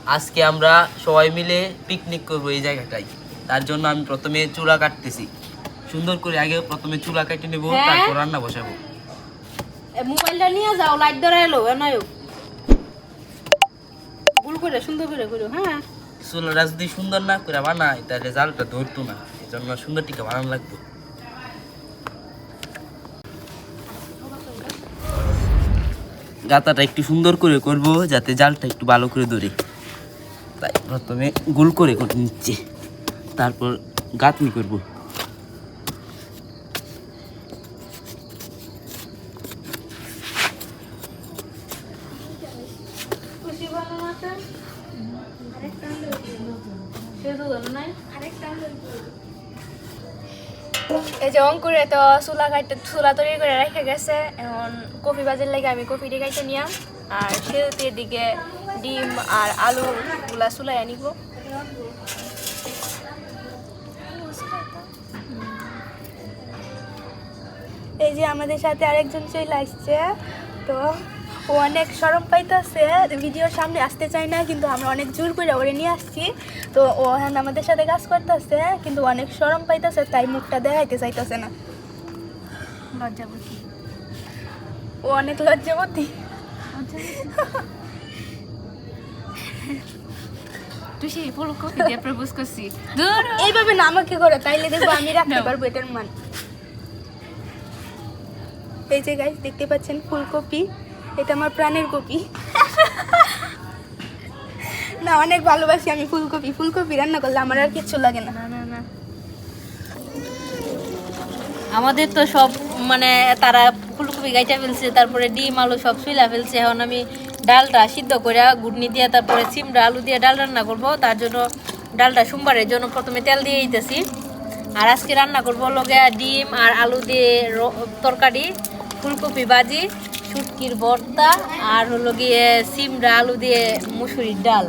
আজকে আমরা সবাই মিলে পিকনিক করব এই জায়গাটায়। তার জন্য আমি প্রথমে চুলা কাটতেছি সুন্দর করে। আগে প্রথমে চুলা কেটে নেব, তারপর রান্না বসাবো। মোবাইলটা নিয়ে যাও, লাইট ধরে এলো এনায়ো গুল করে সুন্দর করে করো। হ্যাঁ, চুলাটা যদি সুন্দর না করে বানাই তাহলে জালটা ধরতো না, এই জন্য সুন্দর টিকা বানানো লাগবে। গাতাটা একটু সুন্দর করে করব যাতে জালটা একটু ভালো করে ধরে। তাই প্রথমে গোল করে করে নিচ্ছে, তারপর গাঁথনি করব। এই যে অঙ্কুরে তো চুলা তৈরি করে রেখে গেছে। এখন কফি বাজার লাগে আমি কফিটি খাইতে নিয়াম, আর সেতুর দিকে ডিম আর আলু গুলা চুলাই আনিব। এই যে আমাদের সাথে আরেকজন চলে আসছে, তো ও অনেক শরম পাইতেছে, ভিডিওর সামনে আসতে চায় না, কিন্তু আমরা অনেক জোর করে ওরে নিয়ে আসছি। তো ও হ্যাঁ আমাদের সাথে কাজ করতেছে, কিন্তু অনেক শরম পাইতেছে, তাই মুখটা দেখাইতে চাইতেছে না। লজ্জাবতী, ও অনেক লজ্জাবতী। তুই সেই ফুলকপি দিয়ে প্রপোজ করছিস? এইভাবে না আমাকে করে, তাইলে দেখবো আমি রাখতে পারবো এটার মান। এই যে গাইস দেখতে পাচ্ছেন ফুলকপি, এটা আমার প্রাণের কপি। না, অনেক ভালোবাসি আমি ফুলকপি। ফুলকপি রান্না করলে আমার আর কিচ্ছু লাগে না। না না না, আমাদের তো সব মানে তারা ফুলকপি গাইটা ফেলছে, তারপরে ডিম আলু সব শুইলা ফেলছে। এখন আমি ডালটা সিদ্ধ করে ঘুটনি দিয়ে তারপরে চিমড়া আলু দিয়ে ডাল রান্না করব। তার জন্য ডালটা সোমবারের জন্য প্রথমে তেল দিয়ে দিতেছি। আর আজকে রান্না করবো লগে ডিম আর আলু দিয়ে তরকারি, ফুলকপি ভাজি, শুটকির ভর্তা, আর হলো গিয়ে চিমড়া আলু দিয়ে মুসুরির ডাল।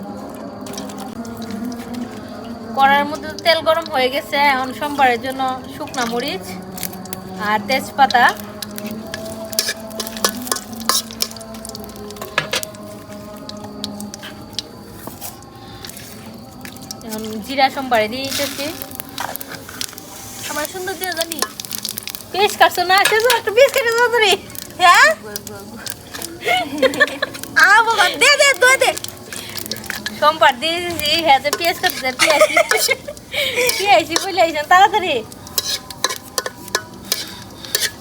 কড়াইয়ের মধ্যে তেল গরম হয়ে গেছে। এখন সোমবারের জন্য শুকনা মরিচ আর তেজপাতা, এখন জিরা সোমবারে দিয়ে দিতেছি। আমার সুন্দর দিয়ে জানি পেঁয়াজ কাটছো না? সেজো একটা পেঁয়াজ কেটে দাও তুমি। হ্যাঁ বাবা দে দে দে দে। সোমবার দিয়ে দিয়েছি, হ্যাঁ যে পেঁয়াজ কাটতে পেঁয়াজি বলে আইছেন তাড়াতাড়ি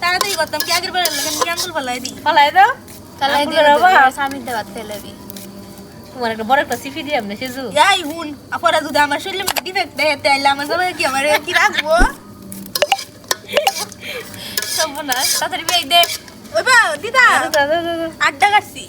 তাড়াতাড়ি করতাম কি আগের বার লাগে ক্যান্সেল ফলাই দি ফলাই দাও। ফলাই আম্মু দি করবা? সামনে দেওয়ার ফেলে দি। তোমার একটা বড় একটা সিফি দিয়ে আমনে সেজু। যাই হুন আপরা যদি আমার শরীরে মধ্যে ডিফেক্ট দেয় তাহলে আমার সবাই কি আমার কি রাখবো? সব না তাড়াতাড়ি পেঁয়াজ দে। ওই বা দিদা দাদা দাদা আড্ডা কাটছি।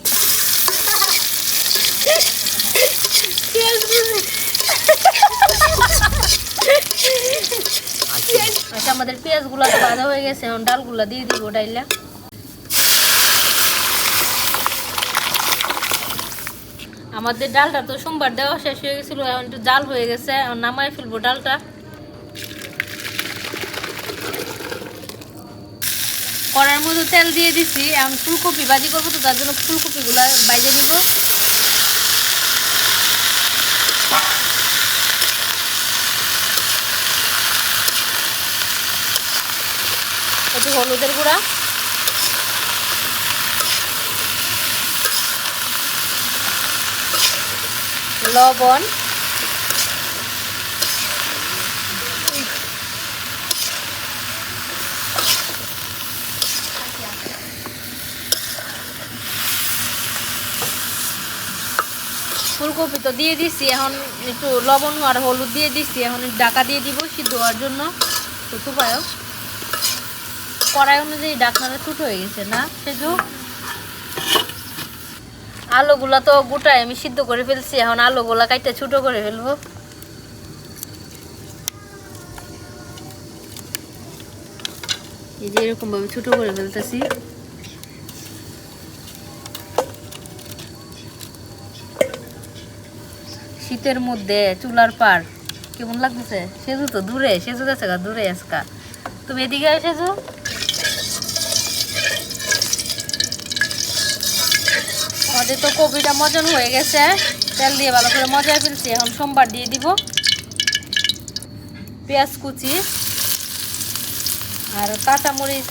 আচ্ছা, আমাদের পেঁয়াজগুলো তো ভাজা হয়ে গেছে। এখন ডালগুলো দিয়ে দিব ডাইলা। আমাদের ডালটা তো সোমবার দেওয়া শেষ হয়ে গেছিল, এখন একটু জাল হয়ে গেছে। এখন নামাই ফেলবো ডালটা। কড়ার মধ্যে তেল দিয়ে দিছি। এখন ফুলকপি ভাজি করবো, তো তার জন্য ফুলকপিগুলা বাইজে নিব। একটু হলুদের গুঁড়া, লবণ, ফুলকপি তো দিয়ে দিছি। এখন একটু লবণ আর হলুদ দিয়ে দিছি। এখন ঢাকা দিয়ে দিব সিদ্ধ হওয়ার জন্য। তো তুপায়ও কড়াই অনুযায়ী ঢাকনাটা ছোট হয়ে গেছে না সেজু। আলুগুলা তো গোটায় আমি সিদ্ধ করে ফেলছি। এখন আলুগুলা কাইটা ছোট করে ফেলবো। এই যে এরকম ভাবে ছোট করে ফেলতেছি। শীতের মধ্যে চুলার পার কেমন লাগতেছে? সেজু তো দূরে, সেজু গেছে গা দূরে আজকা। তুমি এদিকে সেজু। আমাদের তো কপিটা মজন হয়ে গেছে, তেল দিয়ে ভালো করে মজায় ফেলছি। এখন সোমবার দিয়ে দিব পেঁয়াজ কুচি আর কাঁচামরিচ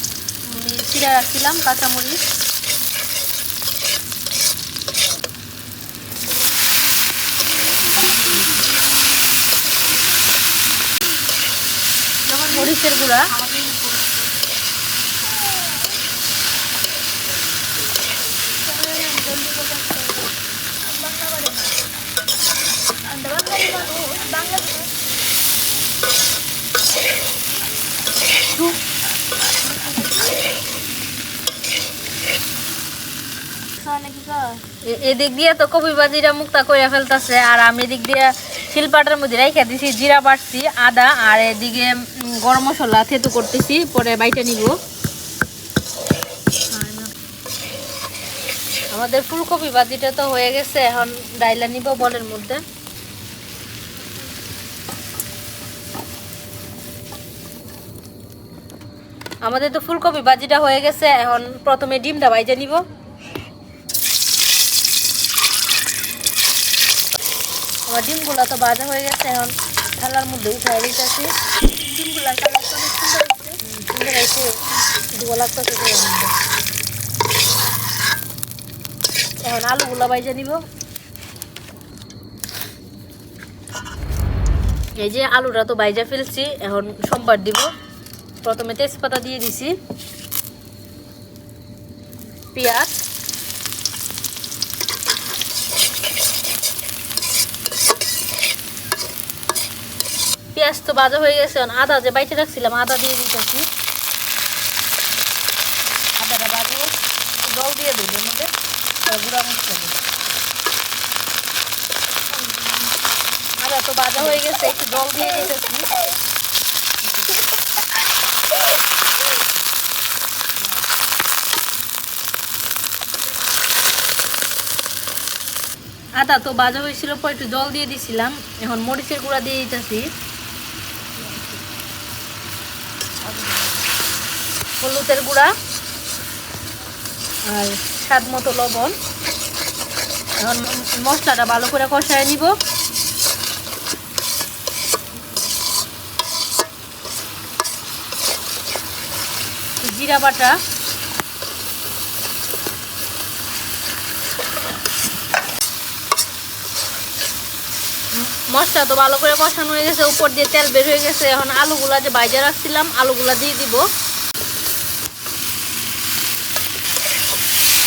চিরা রাখছিলাম, কাঁচামরিচ মরিচের গুঁড়া, এদিক দিয়ে তো কপি ভাজিটা মুক্তা করে ফেলতেছে, আর আমি এদিক দিয়ে শিলপাটার মধ্যে রেখে দিছি জিরা বাটছি, আদা, আর এদিকে গরম মশলা থেতু করতেছি, পরে বাইটা নিব। আমাদের ফুলকপি ভাজিটা তো হয়ে গেছে, এখন ডাইলা নিব বলের মধ্যে। আমাদের তো ফুলকপি ভাজিটা হয়ে গেছে, এখন প্রথমে ডিমটা ভাইজা নিব। আমার ডিমগুলো তো ভাজা হয়ে গেছে, এখন থালার মধ্যে উঠাই দিতেছি। ডিমগুলো সুন্দর হয়েছে, ধোয়া লাগতেছে। এখন আলুগুলো ভাইজা নিব। এই যে আলুটা তো ভাইজা ফেলছি, এখন সোমবার দিব। প্রথমে তেজপাতা দিয়ে দিছি, পেঁয়াজ, পেঁয়াজ তো ভাজা হয়ে গেছে। আদা যে বাইটে রাখছিলাম, আদা দিয়ে দিতেছি। আদাটা ভাজবো, জল দিয়ে দেবো এর মধ্যে, গুঁড়া মশলা দেবো। আদা তো ভাজা হয়ে গেছে, একটু জল দিয়ে দিতেছি। আদা তো ভাজা হয়েছিল, পর একটু জল দিয়ে দিছিলাম। এখন মরিচের গুঁড়া দিয়ে দিতেছি, হলুদের গুঁড়া আর স্বাদ মতো লবণ। এখন মশলাটা ভালো করে কষায় নিব। জিরা বাটা, মশলা তো ভালো করে কষানো হয়ে গেছে, উপর দিয়ে তেল বের হয়ে গেছে। এখন আলুগুলা যে ভাজা রাখছিলাম, আলুগুলা দিয়ে দিব।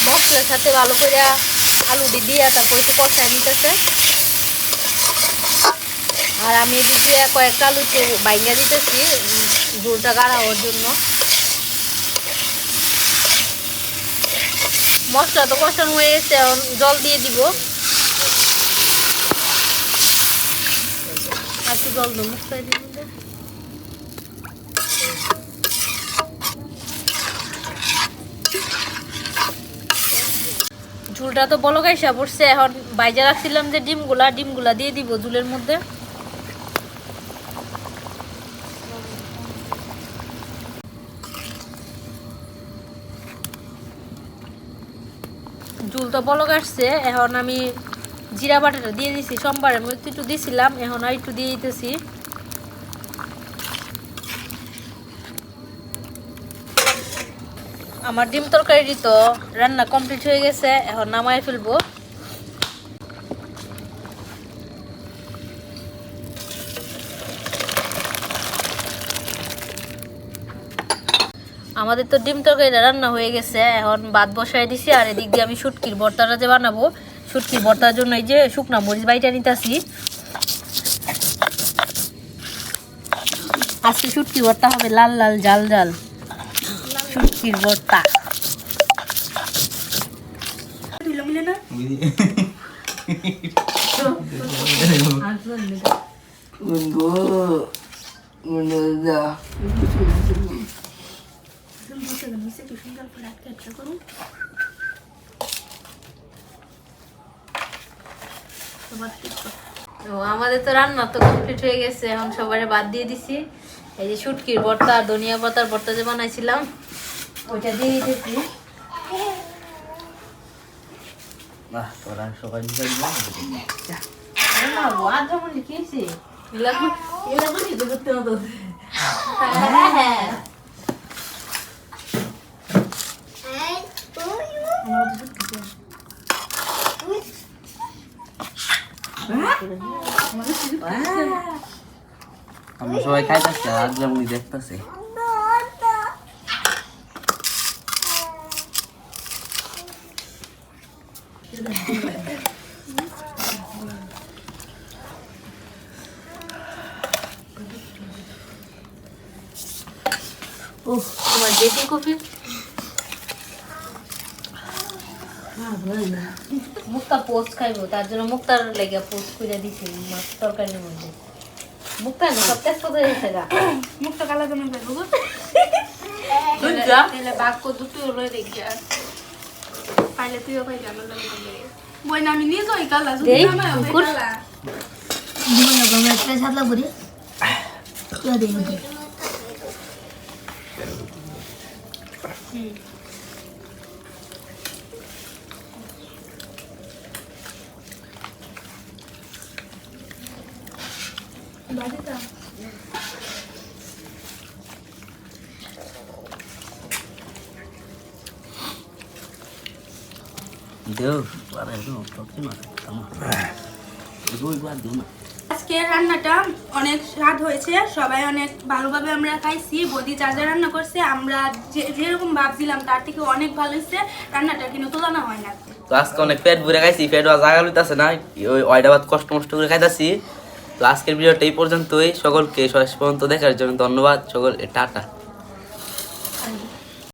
মশলার সাথে ভালো করে আলুটি দিয়ে তারপর একটু কষায় নিতেছে। আর আমি এদিক দিয়ে কয়েকটা আলু একটু বাইঙ্গা দিতেছি ঝোলটা গাঢ় হওয়ার জন্য। মশলা তো কষানো হয়ে গেছে, এখন জল দিয়ে দিব। একটু জল দেবো মশলা দিয়ে। ঝুলটা তো বলকাইসা পড়ছে, এখন বাইজা রাখছিলাম যে ডিমগুলা দিয়ে দিব ঝুলের মধ্যে। ঝুল তো বলক আসছে, এখন আমি জিরা বাটাটা দিয়ে দিছি। সোমবারের মধ্যে একটু দিছিলাম, এখন আর একটু দিয়ে দিতেছি। আমার ডিম তরকারি তো রান্না কমপ্লিট হয়ে গেছে, এখন নামাই ফেলবো। আমাদের তো ডিম তরকারিটা রান্না হয়ে গেছে, এখন ভাত বসায় দিছি। আর এদিক দিয়ে আমি শুটকির ভর্তাটা যে বানাবো, শুটকির ভর্তার জন্য এই যে শুকনা মরিচ বাইটা নিতেছি। আজকে শুটকির ভর্তা হবে লাল লাল জাল জাল শুটকির ভর্তা। আমাদের তো রান্না তো কমপ্লিট হয়ে গেছে, এখন সবাই বাদ দিয়ে দিছি। এই যে শুটকির ভর্তা আর ধনিয়া পাতার ভর্তা যে বানাইছিলাম, ওইটা দিয়ে দিতেছি। বাহ তোরা সবাই মিলে আজ যেমন লিখেছি করতে হতো আমরা সবাই খাইতেছি আর যেমন দেখতেছে তোমার ডেটি কফি মুক্তা পোস্ট খাইবো তার জন্য মুক্তার লেগে পোস্ট করে দিছি মাছ তরকারির মধ্যে মুক্তা না সব টেস্ট করে দিছে গা মুখটা কালা কেমন করবো তাহলে বাক্য দুটো লয়ে দেখি আর পাইলে তুইও পাই জানো বই না আমি নিয়ে যাই কালা এই, কালা জীবন আমরা একটা সাতলা করি দেও আরে নো তোকে না দুই বার দিও না আজকে রান্নাটা অনেক স্বাদ হয়েছে সবাই অনেক ভালোভাবে আমরা খাইছি বদি যা যা রান্না করছে আমরা যেরকম ভাবছিলাম তার থেকে অনেক ভালো হয়েছে রান্নাটা কিন্তু তুলনা হয় না তো আজকে অনেক পেট ভরে খাইছি পেট জায়গা লইতাছে না ওই ওইটা বাদ কষ্ট মষ্ট করে খাইতাছি তো আজকের ভিডিওটা এই পর্যন্তই সকলকে শেষ পর্যন্ত দেখার জন্য ধন্যবাদ সকল টাটা